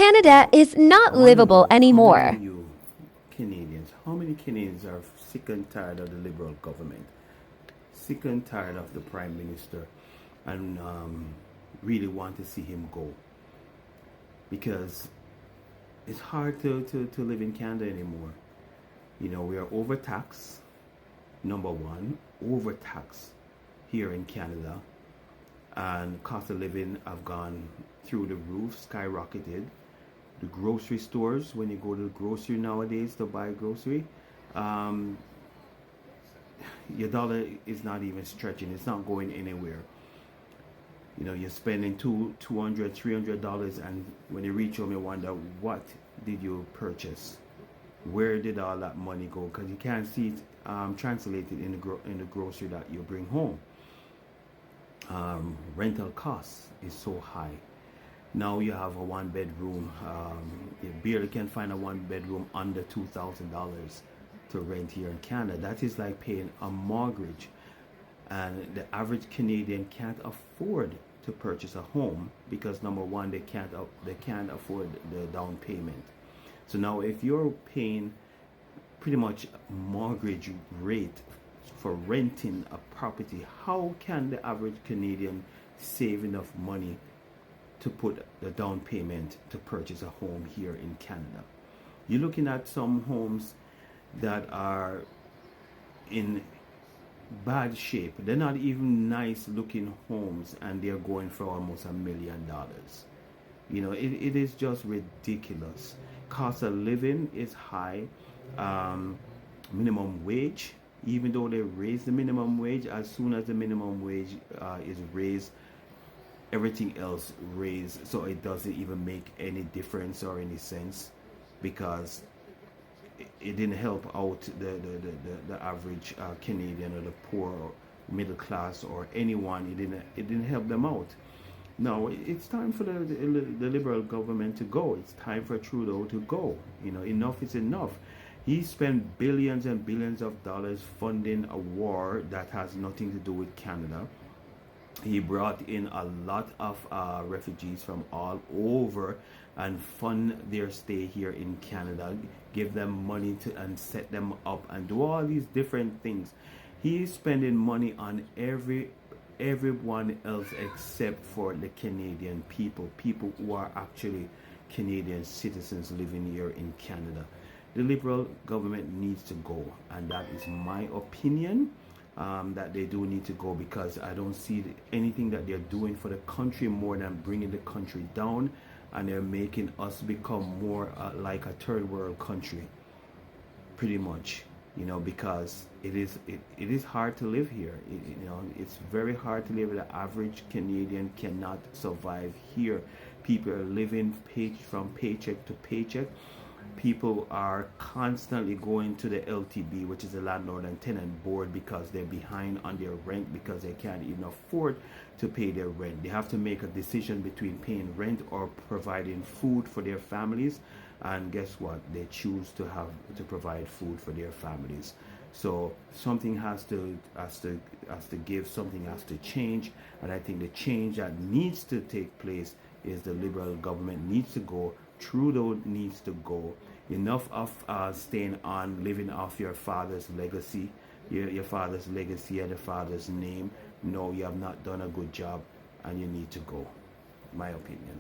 Canada is I not want to livable know how many anymore. of you Canadians, how many Canadians are sick and tired of the Liberal government, sick and tired of the Prime Minister, and really want to see him go? Because it's hard to live in Canada anymore. You know, we are overtaxed, number one, overtaxed here in Canada, and cost of living have gone through the roof, skyrocketed. The grocery stores, when you go to the grocery nowadays to buy grocery, um, your dollar is not even stretching. It's not going anywhere. You know, you're spending $200, $300, and when you reach home, you wonder, what did you purchase? Where did all that money go? Because you can't see it translated in the grocery that you bring home. Rental costs is so high. Now you have a one bedroom. You barely can find a one bedroom under $2,000 to rent here in Canada. That is like paying a mortgage, and the average Canadian can't afford to purchase a home because number one, they can't afford the down payment. So now if you're paying pretty much mortgage rate for renting a property, how can the average Canadian save enough money to put the down payment to purchase a home here in Canada? You're looking at some homes that are in bad shape. They're not even nice looking homes, and they're going for almost $1 million. You know, it is just ridiculous. Cost of living is high. Minimum wage, even though they raise the minimum wage, as soon as the minimum wage is raised, everything else raised, so it doesn't even make any difference or any sense, because it didn't help out the average Canadian or the poor or middle class or anyone. It didn't help them out. No, it's time for the Liberal government to go. It's time for Trudeau to go. You know, enough is enough. He spent billions and billions of dollars funding a war that has nothing to do with Canada. He brought in a lot of refugees from all over and fund their stay here in Canada, give them money to and set them up and do all these different things. He's spending money on everyone else except for the Canadian people who are actually Canadian citizens living here in Canada. The Liberal government needs to go, and that is my opinion. That they do need to go, because I don't see anything that they're doing for the country more than bringing the country down, and they're making us become more like a third world country, pretty much. You know, because it is hard to live here. You know, it's very hard to live. The average Canadian cannot survive here. People are living from paycheck to paycheck. People are constantly going to the LTB, which is the landlord and tenant board, because they're behind on their rent, because they can't even afford to pay their rent. They have to make a decision between paying rent or providing food for their families, and guess what? They choose to provide food for their families. So something has to give, something has to change, and I think the change that needs to take place is the Liberal government needs to go. Trudeau needs to go. Enough of staying on, living off your father's legacy, your father's legacy and your father's name. No, you have not done a good job, and you need to go. My opinion.